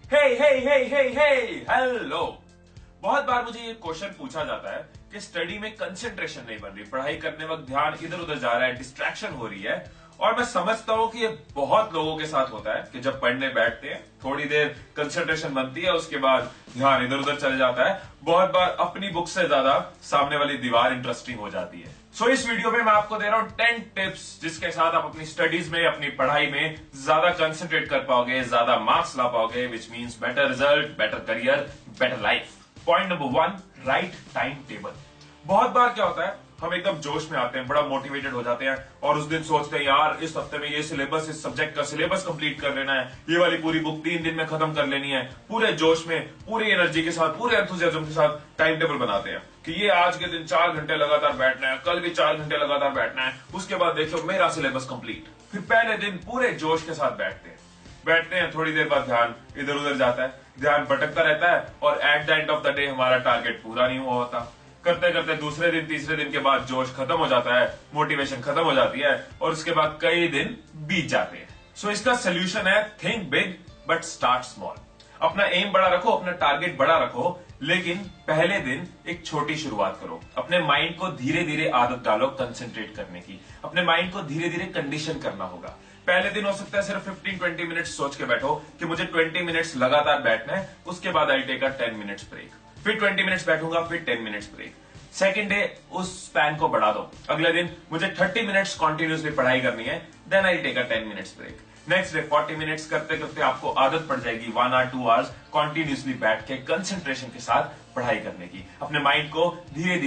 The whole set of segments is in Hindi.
हे हे हे हे हे हेलो। बहुत बार मुझे ये क्वेश्चन पूछा जाता है कि स्टडी में कंसंट्रेशन नहीं बन रही, पढ़ाई करने वक्त ध्यान इधर उधर जा रहा है, डिस्ट्रैक्शन हो रही है। और मैं समझता हूं कि ये बहुत लोगों के साथ होता है कि जब पढ़ने बैठते हैं थोड़ी देर कंसंट्रेशन बनती है, उसके बाद ध्यान इधर उधर चले जाता है। बहुत बार अपनी बुक से ज्यादा सामने वाली दीवार इंटरेस्टिंग हो जाती है। सो इस वीडियो में मैं आपको दे रहा हूं 10 टिप्स जिसके साथ आप अपनी स्टडीज में, अपनी पढ़ाई में ज्यादा कंसंट्रेट कर पाओगे, ज्यादा मार्क्स ला पाओगे, which means better result, better career, better life. Point number 1, right time table. बहुत बार क्या होता है, हम एकदम जोश में आते हैं, बड़ा मोटिवेटेड हो जाते हैं और उस दिन सोचते हैं यार इस हफ्ते में ये सिलेबस, इस सब्जेक्ट का सिलेबस कंप्लीट कर लेना है, ये वाली पूरी बुक 3 दिन में खत्म कर लेनी है। पूरे जोश में, पूरी एनर्जी के साथ, पूरे एंथुसियाज्म के साथ टाइम टेबल बनाते हैं कि ये आज के दिन 4 घंटे लगातार बैठना है, कल भी 4 घंटे लगातार बैठना है, उसके बाद देखियो मेरा सिलेबस कंप्लीट। फिर पहले दिन पूरे जोश के साथ बैठते हैं, थोड़ी देर बाद ध्यान इधर उधर जाता है, ध्यान भटकता रहता है और at the end of the day हमारा टारगेट पूरा नहीं हुआ होता। करते करते दूसरे दिन, तीसरे दिन के बाद जोश खत्म हो जाता है, मोटिवेशन खत्म हो जाती है और उसके बाद कई दिन बीत जाते हैं। सो इसका सोल्यूशन है think big but start small. अपना एम बड़ा रखो, अपना टारगेट बड़ा रखो, लेकिन पहले दिन एक छोटी शुरुआत करो। अपने माइंड को धीरे धीरे आदत डालो कंसंट्रेट करने की। अपने माइंड को धीरे धीरे कंडीशन करना होगा। पहले दिन हो सकता है सिर्फ 15-20 मिनट्स सोच के बैठो कि मुझे 20 मिनट्स लगातार बैठना है, उसके बाद I take a 10 minutes break. फिर 20 मिनट्स बैठूंगा, फिर 10 मिनट्स ब्रेक। सेकेंड डे उस स्पैन को बढ़ा दो। अगले दिन मुझे 30 मिनट्स कॉन्टिन्यूसली पढ़ाई करनी है, then I take a 10 minutes break. Next day 40 minutes करते करते आपको आदत पड़ जाएगी 1 और 2 आवर्स कॉन्टिन्यूसली बैठ के कंसंट्रेशन के साथ पढ़ाई करने की। अपने माइंड को धीरे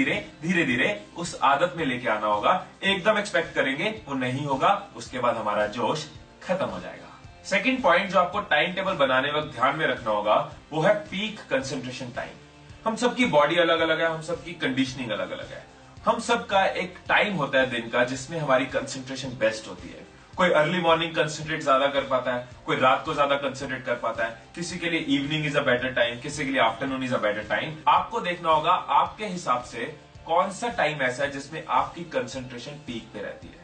धीरे उस आदत में लेके आना होगा। एकदम एक्सपेक्ट करेंगे वो नहीं होगा, उसके बाद हमारा जोश खत्म हो जाएगा। सेकंड पॉइंट जो आपको टाइम टेबल बनाने वक्त ध्यान में रखना होगा वो है पीक कंसंट्रेशन टाइम। हम सबकी बॉडी अलग अलग है, हम सबकी कंडीशनिंग अलग अलग है। हम सबका एक टाइम होता है दिन का जिसमें हमारी कंसंट्रेशन बेस्ट होती है। कोई अर्ली मॉर्निंग कंसंट्रेट ज्यादा कर पाता है, कोई रात को ज्यादा कंसंट्रेट कर पाता है, किसी के लिए evening is a better time, किसी के लिए afternoon is a better time. आपको देखना होगा आपके हिसाब से कौन सा टाइम ऐसा है जिसमें आपकी कंसंट्रेशन पीक पे रहती है।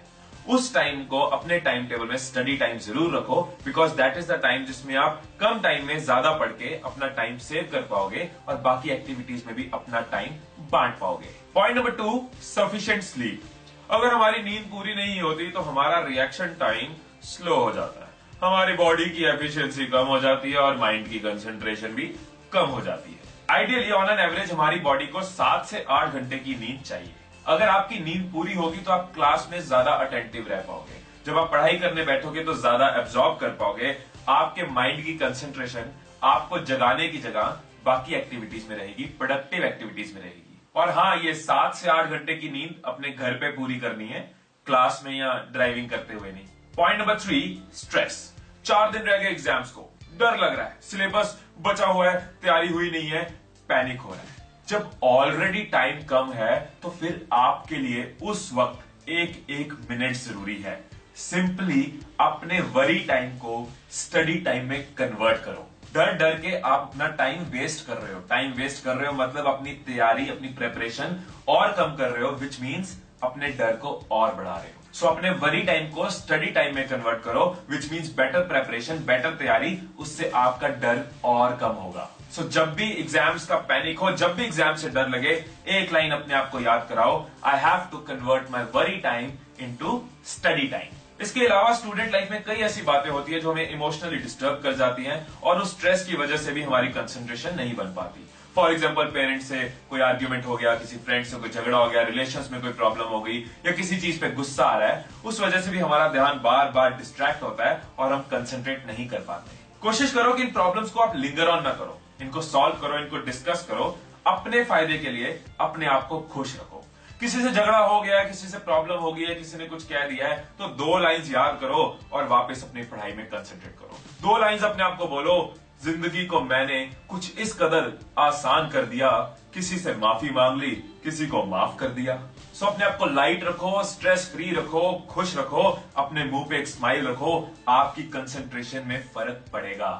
उस टाइम को अपने टाइम टेबल में स्टडी टाइम जरूर रखो, because that is the time जिसमें आप कम टाइम में ज्यादा पढ़ के अपना टाइम सेव कर पाओगे और बाकी एक्टिविटीज में भी अपना टाइम बांट पाओगे। Point number 2, sufficient sleep. अगर हमारी नींद पूरी नहीं होती तो हमारा रिएक्शन टाइम स्लो हो जाता है, हमारी बॉडी की एफिशिएंसी कम हो जाती है और माइंड की कंसंट्रेशन भी कम हो जाती है। आइडियली ऑन एन एवरेज हमारी बॉडी को 7 से 8 घंटे की नींद चाहिए। अगर आपकी नींद पूरी होगी तो आप क्लास में ज्यादा अटेंटिव रह पाओगे, जब आप पढ़ाई करने बैठोगे तो ज्यादा एब्जॉर्ब कर पाओगे। आपके माइंड की कंसंट्रेशन आपको जगाने की जगह बाकी एक्टिविटीज में रहेगी, प्रोडक्टिव एक्टिविटीज में रहेगी। और हाँ, ये 7 से 8 घंटे की नींद अपने घर पे पूरी करनी है, क्लास में या ड्राइविंग करते हुए नहीं। Point number 3, stress. 4 दिन रह गए एग्जाम्स को, डर लग रहा है, सिलेबस बचा हुआ है, तैयारी हुई नहीं है, पैनिक हो रहा है। जब ऑलरेडी टाइम कम है तो फिर आपके लिए उस वक्त एक मिनट जरूरी है। सिंपली अपने वरी टाइम को स्टडी टाइम में कन्वर्ट करो। डर डर के आप अपना टाइम वेस्ट कर रहे हो, मतलब अपनी तैयारी, अपनी प्रेपरेशन और कम कर रहे हो, विच मीन्स अपने डर को और बढ़ा रहे हो। सो अपने वरी टाइम को स्टडी टाइम में कन्वर्ट करो, which means better preparation, better तैयारी, उससे आपका डर और कम होगा। सो जब भी एग्जाम्स का पैनिक हो, जब भी एग्जाम से डर लगे, एक लाइन अपने आप को याद कराओ, I have to convert my worry time into study time. इसके अलावा स्टूडेंट लाइफ में कई ऐसी बातें होती है जो हमें इमोशनली डिस्टर्ब कर जाती हैं और उस स्ट्रेस की वजह से भी हमारी कंसंट्रेशन नहीं बन पाती। फॉर एग्जाम्पल, पेरेंट्स से कोई आर्ग्यूमेंट हो गया, किसी फ्रेंड से कोई झगड़ा हो गया, रिलेशंस में कोई प्रॉब्लम हो गई या किसी चीज पे गुस्सा आ रहा है, उस वजह से भी हमारा ध्यान बार बार डिस्ट्रैक्ट होता है और हम कंसंट्रेट नहीं कर पाते। कोशिश करो कि इन प्रॉब्लम्स को आप लिंगर ऑन ना करो, इनको सॉल्व करो, इनको डिस्कस करो। अपने फायदे के लिए अपने आप को खुश रखो। किसी से झगड़ा हो गया है, किसी से प्रॉब्लम हो गई है, किसी ने कुछ कह दिया है, तो 2 लाइंस याद करो और वापस अपनी पढ़ाई में कंसंट्रेट करो। 2 लाइंस अपने आप को बोलो, जिंदगी को मैंने कुछ इस कदर आसान कर दिया, किसी से माफी मांग ली, किसी को माफ कर दिया। सो अपने आप को लाइट रखो, स्ट्रेस फ्री रखो, खुश रखो, अपने मुंह पे एक स्माइल रखो, आपकी कंसंट्रेशन में फर्क पड़ेगा।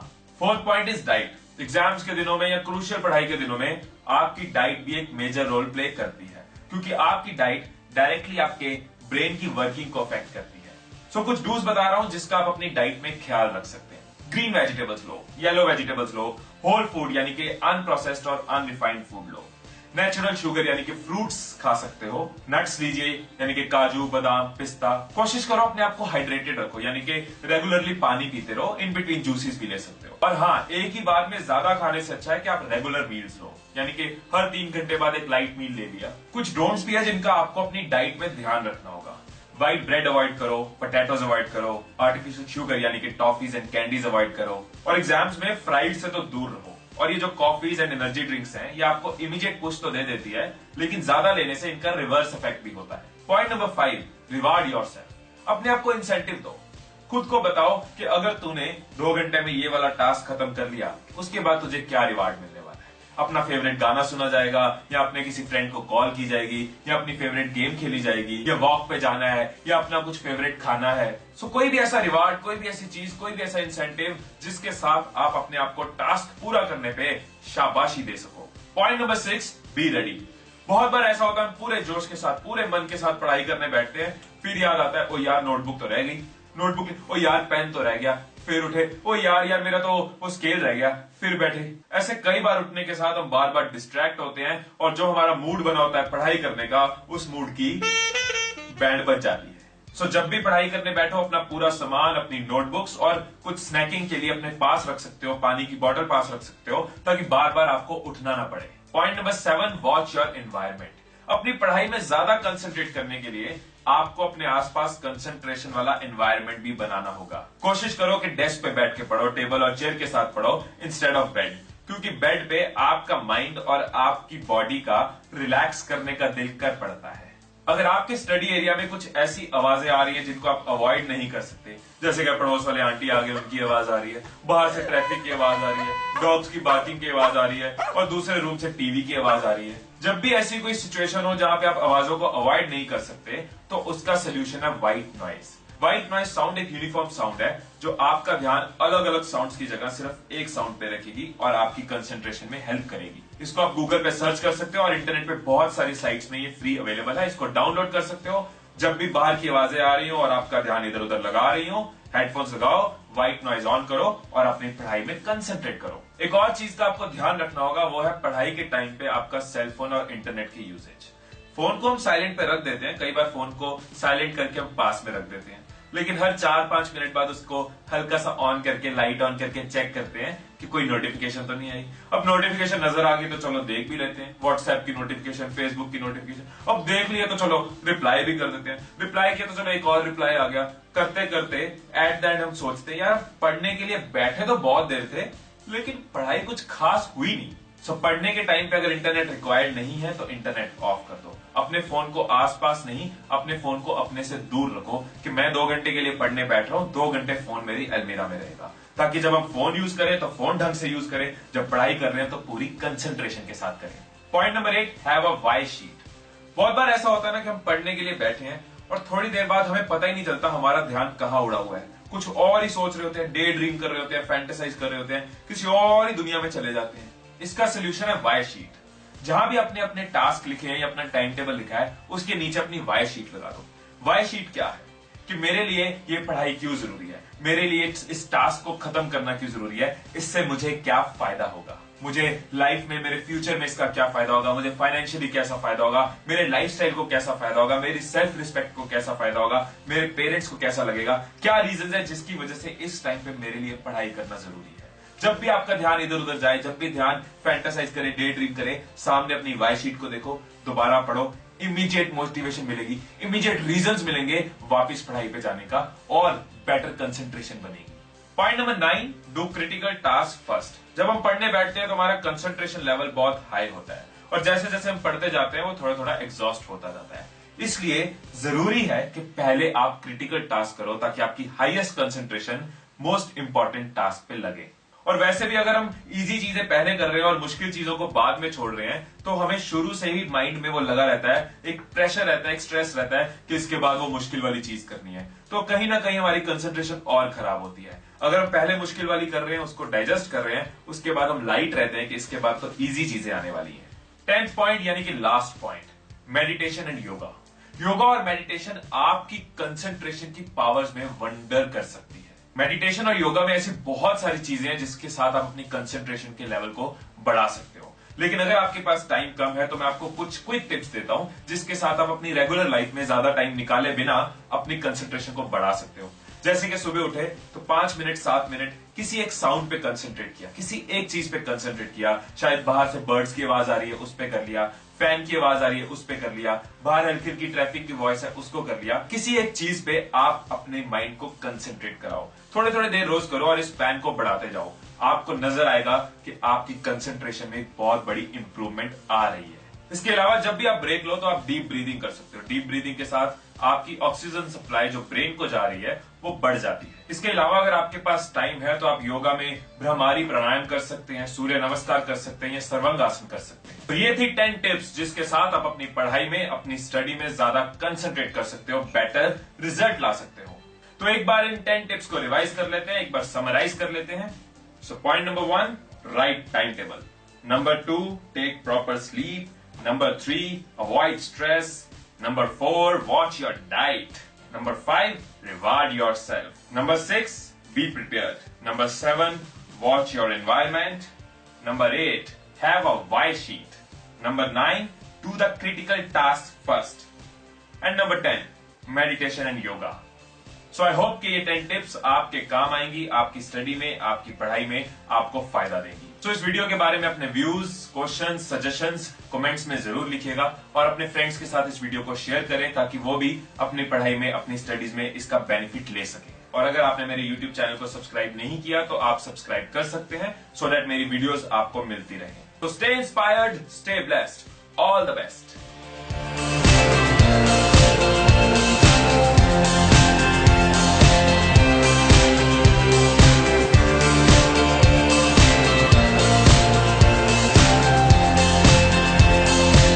4th point is diet. Exams के दिनों में या क्रूशियल पढ़ाई के दिनों में आपकी डाइट भी एक मेजर रोल प्ले करती है, क्योंकि आपकी डाइट डायरेक्टली आपके ब्रेन की वर्किंग को अफेक्ट करती है। सो कुछ डूज बता रहा हूं जिसका आप अपनी डाइट में ख्याल रख सकते हैं। ग्रीन वेजिटेबल्स लो, येलो वेजिटेबल्स लो, होल फूड यानी कि अनप्रोसेस्ड और अनरिफाइंड फूड लो, नेचुरल शुगर यानी कि फ्रूट्स खा सकते हो, नट्स लीजिए यानी कि काजू, बादाम, पिस्ता। कोशिश करो अपने आप को हाइड्रेटेड रखो यानी कि रेगुलरली पानी पीते रहो, इन बिटवीन जूसेस भी ले सकते हो। और हाँ, एक ही बार में ज्यादा खाने से अच्छा है कि आप रेगुलर मील्स लो, यानी कि हर 3 घंटे बाद एक लाइट मील ले लिया। कुछ डोंट्स भी है जिनका आपको अपनी डाइट में ध्यान रखना होगा। व्हाइट ब्रेड अवॉइड करो, पोटैटोज अवॉइड करो, आर्टिफिशियल शुगर यानी कि टॉफीज एंड कैंडीज अवॉइड करो, और एग्जाम्स में फ्राइड से तो दूर रहो। और ये जो कॉफीज एंड एनर्जी ड्रिंक्स हैं, ये आपको इमीडिएट पुश तो दे देती है, लेकिन ज्यादा लेने से इनका रिवर्स इफेक्ट भी होता है। Point number 5, reward yourself. अपने आप को इंसेंटिव दो। खुद को बताओ कि अगर तूने 2 घंटे में ये वाला टास्क खत्म कर लिया, उसके बाद तुझे क्या रिवार्ड मिलने वाला है। अपना फेवरेट गाना सुना जाएगा, या अपने किसी फ्रेंड को कॉल की जाएगी, या अपनी फेवरेट गेम खेली जाएगी, या वॉक पे जाना है, या अपना कुछ फेवरेट खाना है। सो कोई भी ऐसा रिवार्ड, कोई भी ऐसी चीज, कोई भी ऐसा इंसेंटिव जिसके साथ आप अपने आप को टास्क पूरा करने पे शाबाशी दे सको। Point number 6, be ready. बहुत बार ऐसा होता है, हम पूरे जोश के साथ, पूरे मन के साथ पढ़ाई करने बैठते हैं, फिर याद आता है, ओ यार नोटबुक तो रह गई, नोटबुक, ओ यार पेन तो रह गया, फिर उठे, ओ यार मेरा तो वो स्केल रह गया, फिर बैठे। ऐसे कई बार उठने के साथ हम बार बार डिस्ट्रैक्ट होते हैं, और जो हमारा मूड बना होता है पढ़ाई करने का, उस मूड की बैंड बज जाती है। सो जब भी पढ़ाई करने बैठो, अपना पूरा सामान, अपनी नोटबुक्स और कुछ स्नैकिंग के लिए अपने पास रख सकते हो, पानी की बोतल पास रख सकते हो, ताकि बार बार आपको उठना ना पड़े। Point number 7, watch your environment. अपनी पढ़ाई में ज्यादा कंसंट्रेट करने के लिए आपको अपने आसपास कंसंट्रेशन वाला एनवायरनमेंट भी बनाना होगा। कोशिश करो कि डेस्क पे बैठ के पढ़ो, टेबल और चेयर के साथ पढ़ो इंस्टेड ऑफ बेड, क्योंकि बेड पे आपका माइंड और आपकी बॉडी का रिलैक्स करने का दिल कर पड़ता है। अगर आपके स्टडी एरिया में कुछ ऐसी आवाजें आ रही है जिनको आप अवॉइड नहीं कर सकते, जैसे कि पड़ोस वाले आंटी आ गए, उनकी आवाज आ रही है, बाहर से ट्रैफिक की आवाज आ रही है, डॉग्स की बार्किंग की आवाज आ रही है, और दूसरे रूम से टीवी की आवाज आ रही है, जब भी ऐसी कोई सिचुएशन हो जहां पे आप आवाजों को अवॉइड नहीं कर सकते, तो उसका सोल्यूशन है white noise. White noise sound एक यूनिफॉर्म साउंड है जो आपका ध्यान अलग अलग साउंड्स की जगह सिर्फ एक साउंड पे रखेगी और आपकी कंसंट्रेशन में हेल्प करेगी। इसको आप गूगल पे सर्च कर सकते हो, और इंटरनेट पे बहुत सारी साइट्स में ये फ्री अवेलेबल है, इसको डाउनलोड कर सकते हो। जब भी बाहर की आवाजें आ रही हो और आपका ध्यान इधर उधर लगा रही हो, हेडफोन्स लगाओ, व्हाइट नॉइज ऑन करो और अपनी पढ़ाई में कंसंट्रेट करो। एक और चीज का आपको ध्यान रखना होगा, वो है पढ़ाई के टाइम पे आपका सेलफोन और इंटरनेट की यूसेज। फोन को हम साइलेंट पे रख देते हैं, कई बार फोन को साइलेंट करके हम पास में रख देते हैं, लेकिन हर 4-5 मिनट बाद उसको हल्का सा ऑन करके, लाइट ऑन करके चेक करते हैं कि कोई नोटिफिकेशन तो नहीं आई। अब नोटिफिकेशन नजर आ गई तो चलो देख भी लेते हैं, व्हाट्सएप की नोटिफिकेशन, फेसबुक की नोटिफिकेशन। अब देख लिया तो चलो रिप्लाई भी कर देते हैं, रिप्लाई किया तो चलो एक और रिप्लाई आ गया। करते करते एट द एंड हम सोचते हैं, यार पढ़ने के लिए बैठे तो बहुत देर थे, लेकिन पढ़ाई कुछ खास हुई नहीं। सो पढ़ने के टाइम पे अगर इंटरनेट रिक्वायर्ड नहीं है तो इंटरनेट ऑफ कर दो। अपने फोन को आसपास नहीं, अपने फोन को अपने से दूर रखो कि मैं 2 घंटे के लिए पढ़ने बैठ रहा हूं, 2 घंटे फोन मेरी अलमीरा में रहेगा, ताकि जब हम फोन यूज करें तो फोन ढंग से यूज करें, जब पढ़ाई कर रहे हैं तो पूरी कंसंट्रेशन के साथ करें। Point number 8, have a why sheet. बहुत बार ऐसा होता है ना कि हम पढ़ने के लिए बैठे हैं और थोड़ी देर बाद हमें पता ही नहीं चलता हमारा ध्यान कहाँ उड़ा हुआ है, कुछ और ही सोच रहे होते हैं, डे ड्रीम कर रहे होते हैं, फैंटेसाइज कर रहे होते हैं, किसी और ही दुनिया में चले जाते हैं। इसका सोल्यूशन है वाई शीट। जहां भी अपने अपने टास्क लिखे हैं या अपना टाइम टेबल लिखा है, उसके नीचे अपनी वाई शीट लगा दो। वाई शीट क्या है कि मेरे लिए ये पढ़ाई क्यों जरूरी है, मेरे लिए इस टास्क को खत्म करना क्यों जरूरी है, इससे मुझे क्या फायदा होगा, मुझे लाइफ में, मेरे फ्यूचर में इसका क्या फायदा होगा, मुझे फाइनेंशियली कैसा फायदा होगा, मेरे लाइफस्टाइल को कैसा फायदा होगा, मेरी सेल्फ रिस्पेक्ट को कैसा फायदा होगा, मेरे पेरेंट्स को कैसा लगेगा, क्या रीजन है जिसकी वजह से इस टाइम पे मेरे लिए पढ़ाई करना जरूरी है। जब भी आपका ध्यान इधर उधर जाए, जब भी ध्यान फैंटेसाइज करे, डे ड्रीम करे, सामने अपनी वाई शीट को देखो, दोबारा पढ़ो, इमीडिएट मोटिवेशन मिलेगी, इमीडिएट रीजंस मिलेंगे वापस पढ़ाई पे जाने का, और बेटर कंसंट्रेशन बनेगी। Point number 9, do critical task first. जब हम पढ़ने बैठते हैं तो हमारा कंसंट्रेशन लेवल बहुत हाई होता है, और जैसे जैसे हम पढ़ते जाते हैं वो थोड़ा थोड़ा एग्जॉस्ट होता जाता है। इसलिए जरूरी है कि पहले आप क्रिटिकल टास्क करो, ताकि आपकी highest concentration most important task पे लगे। और वैसे भी अगर हम इजी चीजें पहले कर रहे हैं और मुश्किल चीजों को बाद में छोड़ रहे हैं, तो हमें शुरू से ही माइंड में वो लगा रहता है, एक प्रेशर रहता है, एक स्ट्रेस रहता है कि इसके बाद वो मुश्किल वाली चीज करनी है, तो कहीं ना कहीं हमारी कंसंट्रेशन और खराब होती है। अगर हम पहले मुश्किल वाली कर रहे हैं, उसको डाइजेस्ट कर रहे हैं, उसके बाद हम लाइट रहते हैं कि इसके बाद तो इजी चीजें आने वाली है। 10th पॉइंट यानी कि last point, meditation and yoga. Yoga और मेडिटेशन आपकी कंसंट्रेशन की पावर्स में वंडर कर सकती है। मेडिटेशन और योगा में ऐसी बहुत सारी चीजें हैं जिसके साथ आप अपनी कंसंट्रेशन के लेवल को बढ़ा सकते हो। लेकिन अगर आपके पास टाइम कम है तो मैं आपको कुछ क्विक टिप्स देता हूं जिसके साथ आप अपनी रेगुलर लाइफ में ज्यादा टाइम निकाले बिना अपनी कंसंट्रेशन को बढ़ा सकते हो। जैसे कि सुबह उठे तो 5 मिनट 7 मिनट किसी एक साउंड पे कंसंट्रेट किया, किसी एक चीज पे कंसंट्रेट किया। शायद बाहर से बर्ड्स की आवाज आ रही है, उस पे कर लिया। फैन की आवाज आ रही है, उस पे कर लिया। बाहर हल्की हल्की ट्रैफिक की वॉइस है, उसको कर लिया। किसी एक चीज पे आप अपने माइंड को कंसंट्रेट कराओ। थोड़े थोड़े देर रोज करो और इस पैन को बढ़ाते जाओ। आपको नजर आएगा कि आपकी कंसंट्रेशन में बहुत बड़ी इंप्रूवमेंट आ रही है। इसके अलावा जब भी आप ब्रेक लो तो आप डीप ब्रीदिंग कर सकते हो। डीप ब्रीदिंग के साथ आपकी ऑक्सीजन सप्लाई जो ब्रेन को जा रही है वो बढ़ जाती है। इसके अलावा अगर आपके पास टाइम है तो आप योगा में भ्रामारी प्राणायाम कर सकते हैं, सूर्य नमस्कार कर सकते हैं या सर्वांगासन कर सकते हैं। तो ये थी 10 टिप्स जिसके साथ आप अपनी पढ़ाई में, अपनी स्टडी में ज्यादा कंसंट्रेट कर सकते हो, बेटर रिजल्ट ला सकते हो। तो एक बार इन 10 टिप्स को रिवाइज कर लेते हैं, एक बार समराइज कर लेते हैं। So point number 1, right time table. Number 2, take proper sleep. Number 3, avoid stress. Number 4, watch your diet. Number 5, reward yourself. Number 6, be prepared. Number 7, watch your environment. Number 8, have a why sheet. Number 9, do the critical tasks first. And number 10, meditation and yoga. So I hope कि ये 10 टिप्स आपके काम आएंगी, आपकी स्टडी में, आपकी पढ़ाई में आपको फायदा देंगी। तो इस वीडियो के बारे में अपने व्यूज, क्वेश्चंस, सजेशंस कमेंट्स में जरूर लिखिएगा और अपने फ्रेंड्स के साथ इस वीडियो को शेयर करें ताकि वो भी अपनी पढ़ाई में, अपनी स्टडीज में इसका बेनिफिट ले सके। और अगर आपने मेरे YouTube चैनल को सब्सक्राइब नहीं किया तो आप सब्सक्राइब कर सकते हैं सो दैट मेरी वीडियोस आपको मिलती रहे। तो stay inspired, stay blessed, all the best.